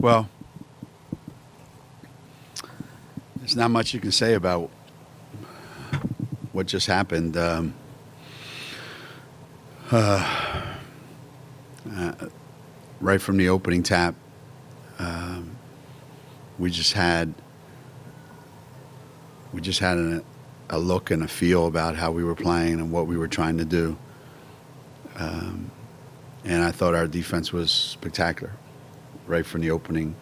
Well, there's not much you can say about what just happened. Right from the opening tap, we just had a look and a feel about how we were playing and what we were trying to do. And I thought our defense was spectacular right from the opening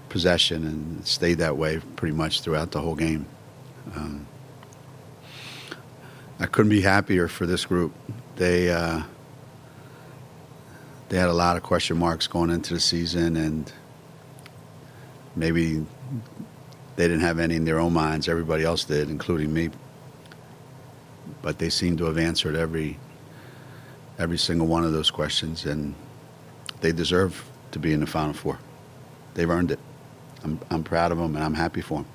possession, and it stayed that way pretty much throughout the whole game. I couldn't be happier for this group. They had a lot of question marks going into the season, and maybe they didn't have any in their own minds. Everybody else did, including me. But they seem to have answered every single one of those questions, and they deserve to be in the Final Four. They've earned it. I'm proud of them, and I'm happy for them.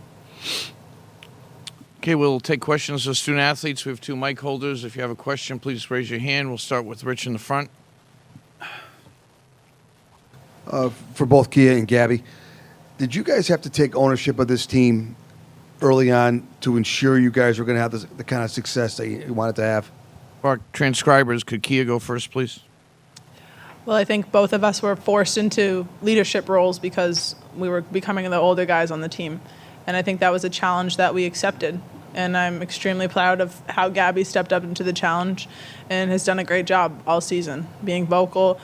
Okay, we'll take questions of student athletes. We have 2 mic holders. If you have a question, please raise your hand. We'll start with Rich in the front. For both Kia and Gabby, did you guys have to take ownership of this team early on to ensure you guys were going to have the kind of success that you wanted to have? Our transcribers, could Kia go first, please? Well, I think both of us were forced into leadership roles because we were becoming the older guys on the team. And I think that was a challenge that we accepted. And I'm extremely proud of how Gabby stepped up into the challenge and has done a great job all season, being vocal.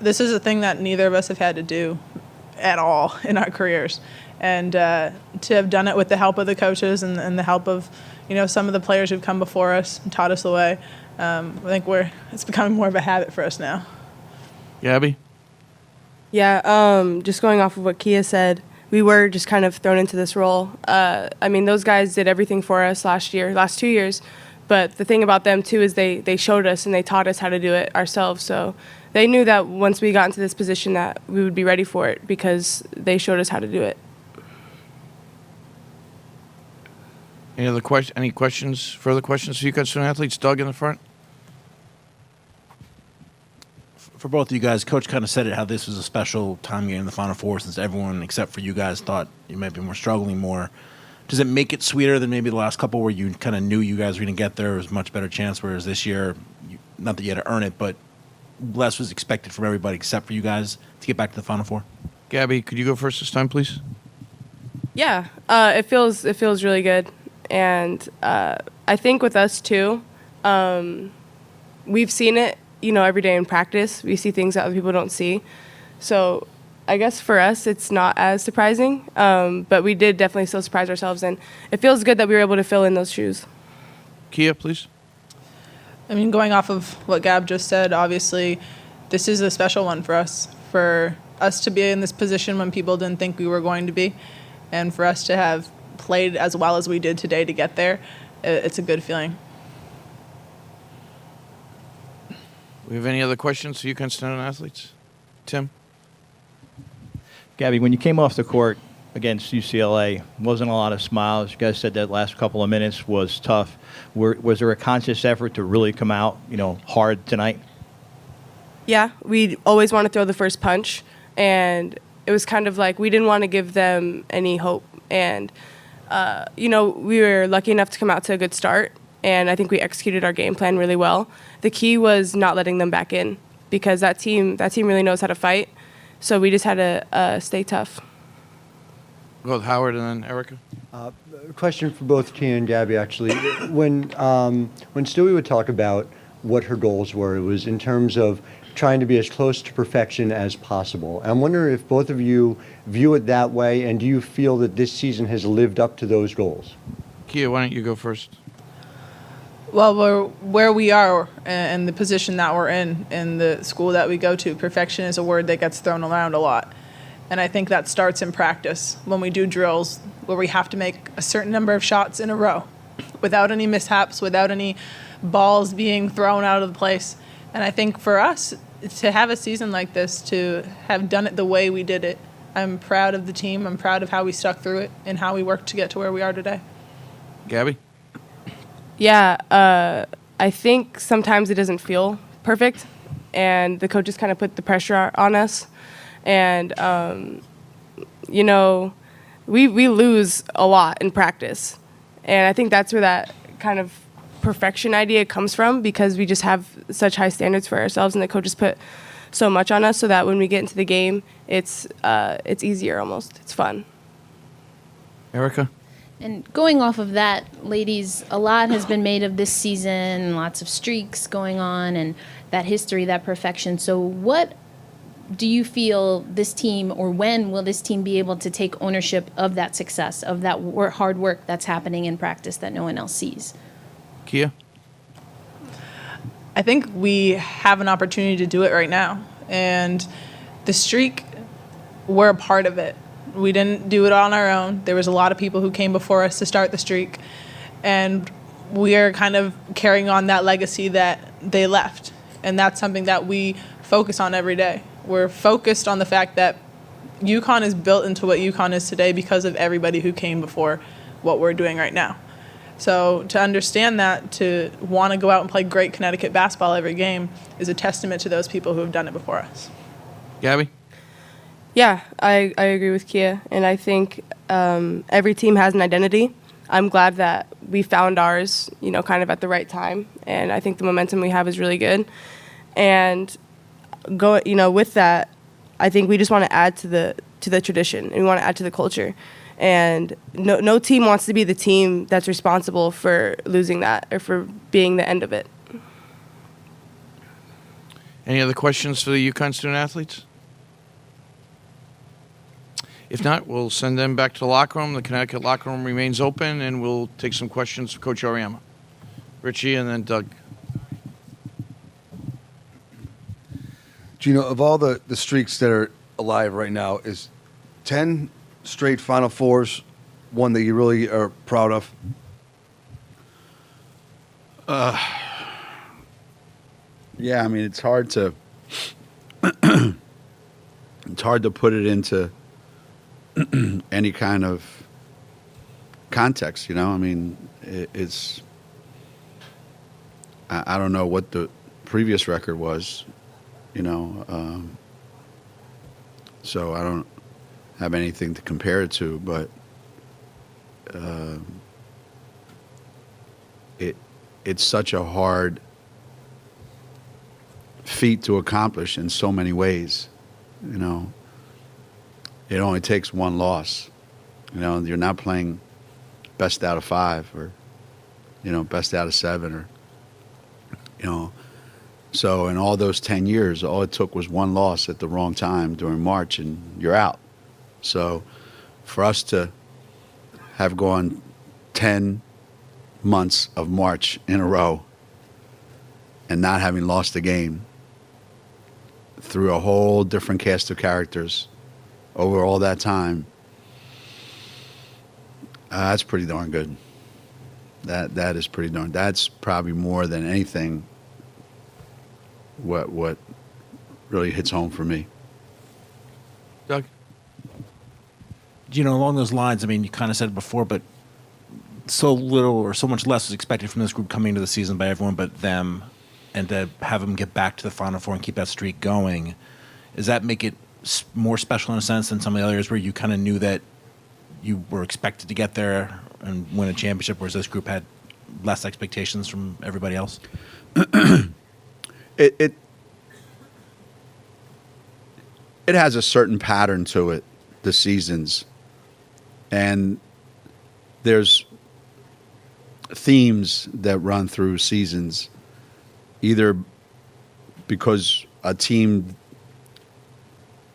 This is a thing that neither of us have had to do at all in our careers. And to have done it with the help of the coaches and the help of, some of the players who've come before us and taught us the way, I think it's becoming more of a habit for us now. Gabby? Yeah, just going off of what Kia said, we were just kind of thrown into this role. Those guys did everything for us last 2 years. But the thing about them, too, is they showed us and they taught us how to do it ourselves. So they knew that once we got into this position that we would be ready for it because they showed us how to do it. Any questions, further questions for you guys, student athletes? Doug in the front. For both of you guys, Coach kind of said it, how this was a special time getting in the Final Four since everyone except for you guys thought you might be struggling more. Does it make it sweeter than maybe the last couple where you kind of knew you guys were going to get there? It was a much better chance, whereas this year, not that you had to earn it, but less was expected from everybody except for you guys to get back to the Final Four? Gabby, could you go first this time, please? Yeah, it feels really good. And I think with us, too, we've seen it, every day in practice. We see things that other people don't see. So I guess for us, it's not as surprising. But we did definitely still surprise ourselves. And it feels good that we were able to fill in those shoes. Kia, please. Going off of what Gab just said, obviously, this is a special one for us to be in this position when people didn't think we were going to be, and for us to have played as well as we did today to get there. It's a good feeling. We have any other questions for you student athletes? Tim? Gabby, when you came off the court against UCLA, wasn't a lot of smiles. You guys said that last couple of minutes was tough. Was there a conscious effort to really come out, hard tonight? Yeah, we always want to throw the first punch, and it was kind of like we didn't want to give them any hope. And, we were lucky enough to come out to a good start, and I think we executed our game plan really well. The key was not letting them back in because that team really knows how to fight. So we just had to stay tough. Go with Howard and then Erica. Question for both Tia and Gabby, actually. When Stewie would talk about what her goals were, it was in terms of trying to be as close to perfection as possible. I'm wondering if both of you view it that way, and do you feel that this season has lived up to those goals? Kia, why don't you go first? Well, where we are and the position that we're in the school that we go to, perfection is a word that gets thrown around a lot. And I think that starts in practice when we do drills where we have to make a certain number of shots in a row without any mishaps, without any balls being thrown out of the place. And I think for us to have a season like this, to have done it the way we did it, I'm proud of the team. I'm proud of how we stuck through it and how we worked to get to where we are today. Gabby? Yeah, I think sometimes it doesn't feel perfect, and the coaches kind of put the pressure on us. And you know, we lose a lot in practice. And I think that's where that kind of perfection idea comes from, because we just have such high standards for ourselves, and the coaches put so much on us so that when we get into the game, it's easier almost. It's fun. Erica? And going off of that, ladies, a lot has been made of this season, lots of streaks going on, and that history, that perfection. So what do you feel this team, or when will this team be able to take ownership of that success, of that hard work that's happening in practice that no one else sees? Kia? I think we have an opportunity to do it right now. And the streak, we're a part of it. We didn't do it on our own. There was a lot of people who came before us to start the streak. And we are kind of carrying on that legacy that they left. And that's something that we focus on every day. We're focused on the fact that UConn is built into what UConn is today because of everybody who came before what we're doing right now. So to understand that, to want to go out and play great Connecticut basketball every game is a testament to those people who have done it before us. Gabby? Yeah, I agree with Kia, and I think every team has an identity. I'm glad that we found ours, you know, kind of at the right time, and I think the momentum we have is really good. And with that, I think we just want to add to the tradition, and we want to add to the culture. And no team wants to be the team that's responsible for losing that or for being the end of it. Any other questions for the UConn student athletes? If not, we'll send them back to the locker room. The Connecticut locker room remains open, and we'll take some questions for Coach Auriemma. Richie and then Doug. Geno, of all the streaks that are alive right now, is 10 straight Final Fours one that you really are proud of? Yeah, I mean, it's hard to put it into any kind of context, you know. I mean, it's I don't know what the previous record was, you know, so I don't have anything to compare it to, but it's such a hard feat to accomplish in so many ways, you know. It only takes one loss, you know. You're not playing best out of 5 or, you know, best out of 7 or, you know. So in all those 10 years, all it took was one loss at the wrong time during March, and you're out. So for us to have gone 10 months of March in a row and not having lost a game through a whole different cast of characters over all that time, that's pretty darn good. That is pretty darn. That's probably more than anything what really hits home for me. Doug? You know, along those lines, I mean, you kind of said it before, but so little or so much less was expected from this group coming into the season by everyone but them, and to have them get back to the Final Four and keep that streak going, does that make it more special in a sense than some of the others where you kind of knew that you were expected to get there and win a championship, whereas this group had less expectations from everybody else? It has a certain pattern to it, the seasons, and there's themes that run through seasons, either because a team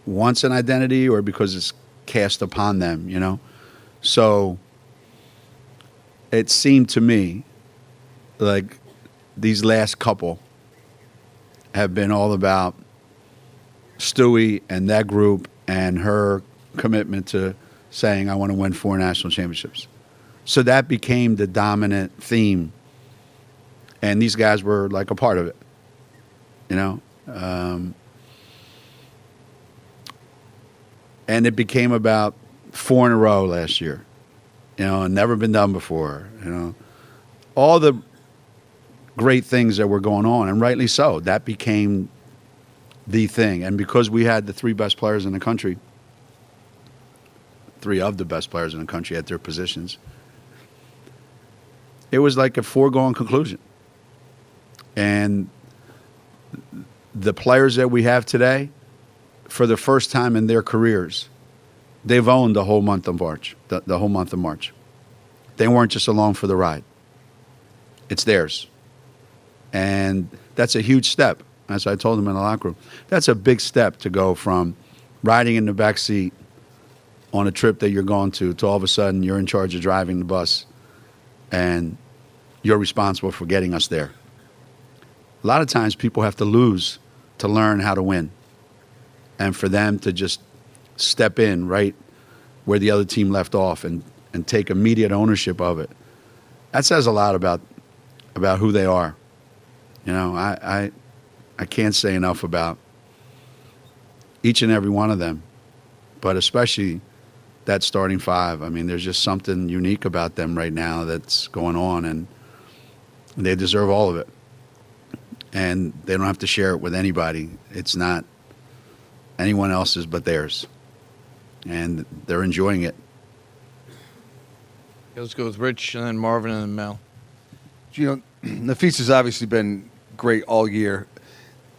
wants an identity or because it's cast upon them, you know. So it seemed to me like these last couple have been all about Stewie and that group and her commitment to saying, I want to win 4 national championships. So that became the dominant theme. And these guys were like a part of it, you know. And it became about 4 in a row last year, you know, and never been done before, you know. All the great things that were going on, and rightly so, that became the thing. And because we had the 3 best players in the country, three of the best players in the country at their positions. It was like a foregone conclusion. And the players that we have today, for the first time in their careers, they've owned the whole month of March, the whole month of March. They weren't just along for the ride. It's theirs. And that's a huge step. As I told them in the locker room, that's a big step to go from riding in the back seat on a trip that you're going to all of a sudden you're in charge of driving the bus and you're responsible for getting us there. A lot of times people have to lose to learn how to win. And for them to just step in right where the other team left off and take immediate ownership of it, that says a lot about who they are. You know, I can't say enough about each and every one of them, but especially that starting five. I mean, there's just something unique about them right now that's going on, and they deserve all of it. And they don't have to share it with anybody. It's not anyone else's but theirs. And they're enjoying it. Let's go with Rich and then Marvin and then Mel. Nafisa's obviously been great all year.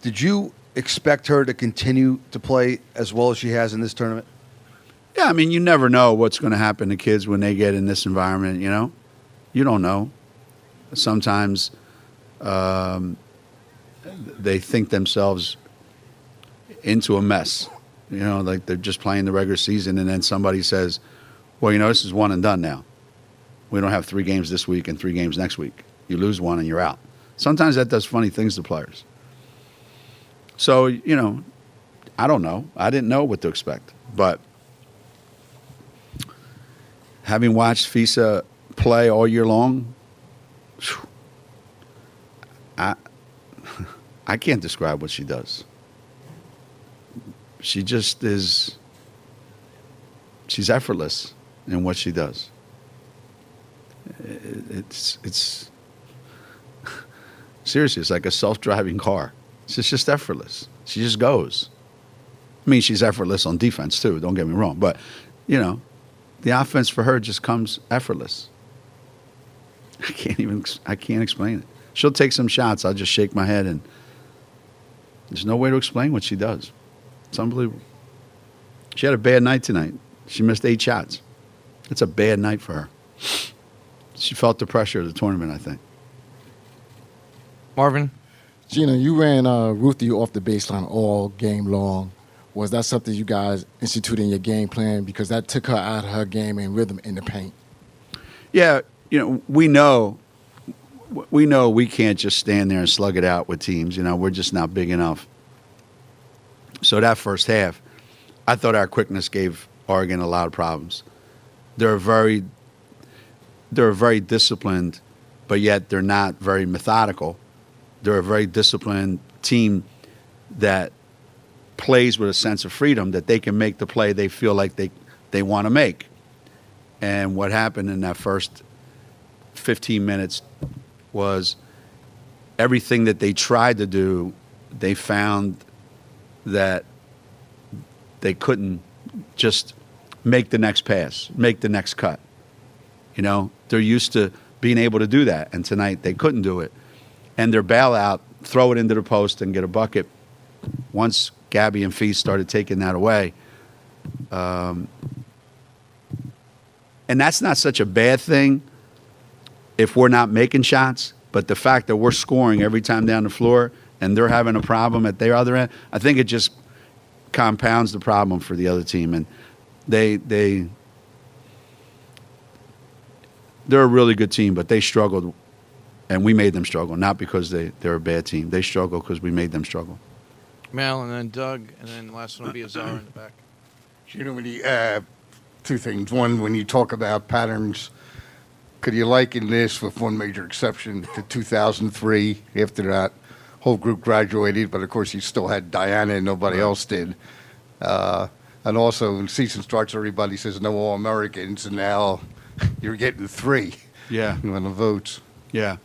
Did you expect her to continue to play as well as she has in this tournament? Yeah, I mean, you never know what's going to happen to kids when they get in this environment, you know? You don't know. Sometimes they think themselves into a mess, you know, like they're just playing the regular season, and then somebody says, well, you know, this is one and done now. We don't have 3 games this week and 3 games next week. You lose one and you're out. Sometimes that does funny things to players. So, you know, I don't know. I didn't know what to expect. But having watched Fisa play all year long, I can't describe what she does. She just is, she's effortless in what she does. It's seriously, it's like a self-driving car. It's just effortless. She just goes. I mean, she's effortless on defense too, don't get me wrong. But, you know, the offense for her just comes effortless. I can't explain it. She'll take some shots. I'll just shake my head, and there's no way to explain what she does. It's unbelievable. She had a bad night tonight. She missed 8 shots. It's a bad night for her. She felt the pressure of the tournament, I think. Marvin? Geno, you ran Ruthie off the baseline all game long. Was that something you guys instituted in your game plan? Because that took her out of her game and rhythm in the paint. Yeah, you know, we know we can't just stand there and slug it out with teams. You know, we're just not big enough. So that first half, I thought our quickness gave Oregon a lot of problems. They're very disciplined, but yet they're not very methodical. They're a very disciplined team that plays with a sense of freedom that they can make the play they feel like they want to make. And what happened in that first 15 minutes was everything that they tried to do, they found that they couldn't just make the next pass, make the next cut. You know, they're used to being able to do that, and tonight they couldn't do it. And their bailout, throw it into the post and get a bucket. Once Gabby and Fee started taking that away, and that's not such a bad thing if we're not making shots, but the fact that we're scoring every time down the floor and they're having a problem at their other end, I think it just compounds the problem for the other team. And they're a really good team, but they struggled, and we made them struggle, not because they're a bad team. They struggled because we made them struggle. Mel, and then Doug, and then the last one will be Azar in the back. You know, when you, 2 things. One, when you talk about patterns, could you liken this, with one major exception, to 2003? After that whole group graduated, but of course you still had Diana and nobody else did. And also, when season starts, everybody says no All-Americans, and now you're getting 3. Yeah. On the votes. Yeah.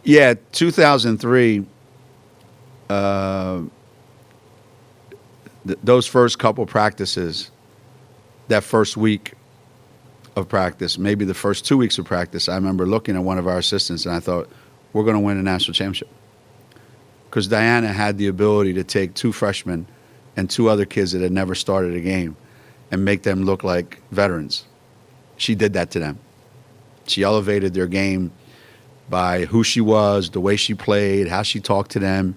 Yeah, 2003, those first couple practices, that first week of practice, maybe the first 2 weeks of practice, I remember looking at one of our assistants and I thought, we're going to win a national championship. Because Diana had the ability to take 2 freshmen and 2 other kids that had never started a game and make them look like veterans. She did that to them. She elevated their game by who she was, the way she played, how she talked to them,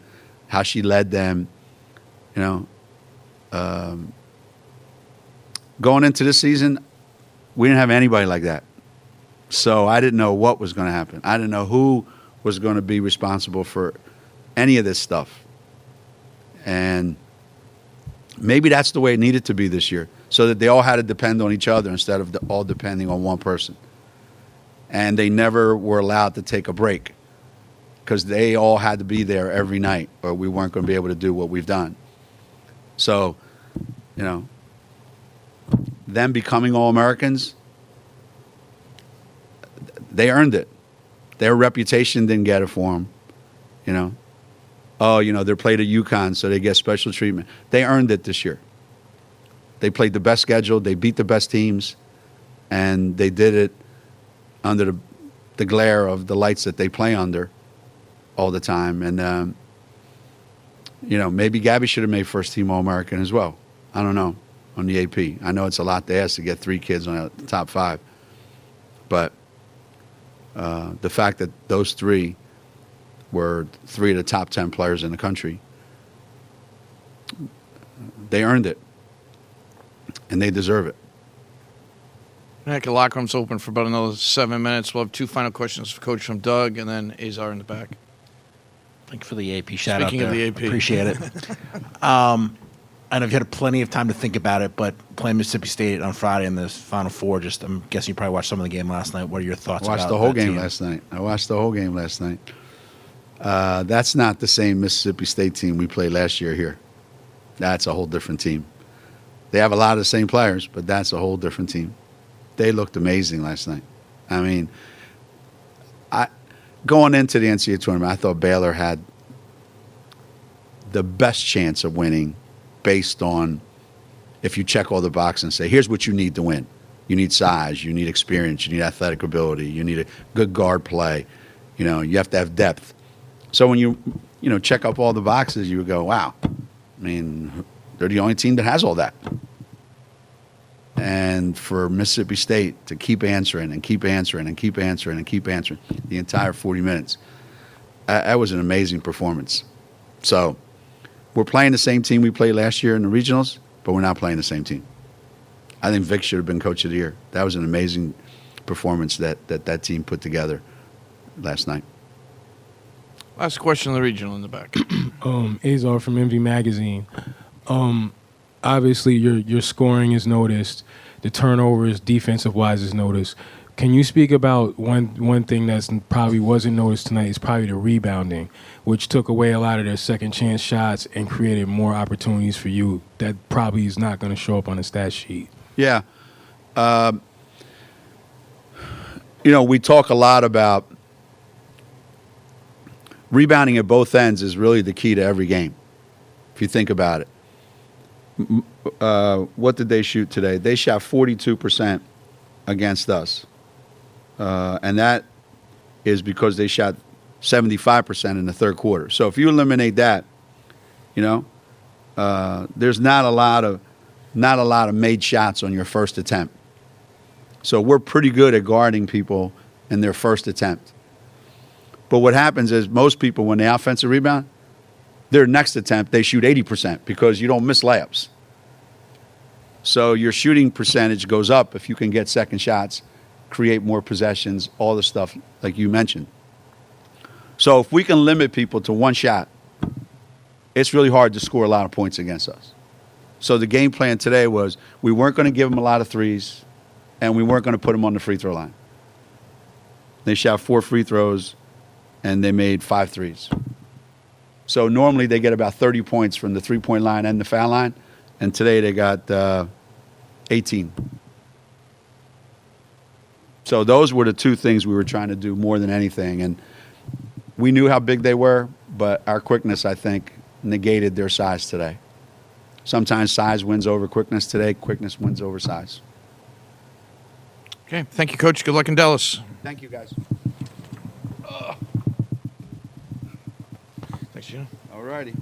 how she led them. Going into this season, we didn't have anybody like that. So I didn't know what was going to happen. I didn't know who was going to be responsible for any of this stuff. And maybe that's the way it needed to be this year, so that they all had to depend on each other instead of all depending on one person. And they never were allowed to take a break because they all had to be there every night or we weren't going to be able to do what we've done. So, them becoming All-Americans, they earned it. Their reputation didn't get it for them, they played at UConn, so they get special treatment. They earned it this year. They played the best schedule. They beat the best teams, and they did it under the glare of the lights that they play under all the time. And, maybe Gabby should have made first-team All-American as well. I don't know, on the AP. I know it's a lot to ask to get 3 kids on the top 5. But the fact that those 3 were 3 of the top 10 players in the country, they earned it, and they deserve it. Connecticut locker room's open for about another 7 minutes. We'll have 2 final questions for Coach from Doug, and then Azar in the back. Thank you for the AP shout out. Speaking of the AP. Appreciate it. I know you've had plenty of time to think about it, but playing Mississippi State on Friday in the Final Four, I'm guessing you probably watched some of the game last night. What are your thoughts about that I watched the whole game last night. That's not the same Mississippi State team we played last year here. That's a whole different team. They have a lot of the same players, but that's a whole different team. They looked amazing last night. I mean, going into the NCAA tournament, I thought Baylor had the best chance of winning based on if you check all the boxes and say, here's what you need to win. You need size, you need experience, you need athletic ability, you need a good guard play. You have to have depth. So when you check up all the boxes, you would go, wow. I mean, they're the only team that has all that. And for Mississippi State to keep answering and keep answering and keep answering and keep answering the entire 40 minutes, that was an amazing performance. So we're playing the same team we played last year in the regionals, but we're not playing the same team. I think Vic should have been Coach of the Year. That was an amazing performance that team put together last night. Last question on the regional in the back. Azar from MV Magazine. Obviously, your scoring is noticed. The turnovers, defensive-wise, is noticed. Can you speak about one thing that's probably wasn't noticed tonight is probably the rebounding, which took away a lot of their second-chance shots and created more opportunities for you that probably is not going to show up on the stat sheet. Yeah. We talk a lot about rebounding at both ends is really the key to every game, if you think about it. What did they shoot today? They shot 42% against us. And that is because they shot 75% in the third quarter. So if you eliminate that, there's not a lot of made shots on your first attempt. So we're pretty good at guarding people in their first attempt. But what happens is most people, when they offensive rebound, their next attempt, they shoot 80% because you don't miss layups. So your shooting percentage goes up if you can get second shots, create more possessions, all the stuff like you mentioned. So if we can limit people to one shot, it's really hard to score a lot of points against us. So the game plan today was we weren't going to give them a lot of threes, and we weren't going to put them on the free throw line. They shot 4 free throws, and they made 5 threes. So normally they get about 30 points from the three-point line and the foul line, and today they got 18. So those were the 2 things we were trying to do more than anything. And we knew how big they were, but our quickness, I think, negated their size today. sometimes size wins over quickness. Today, quickness wins over size. Okay. Thank you, Coach. Good luck in Dallas. Thank you, guys. Thanks, Gino. All righty.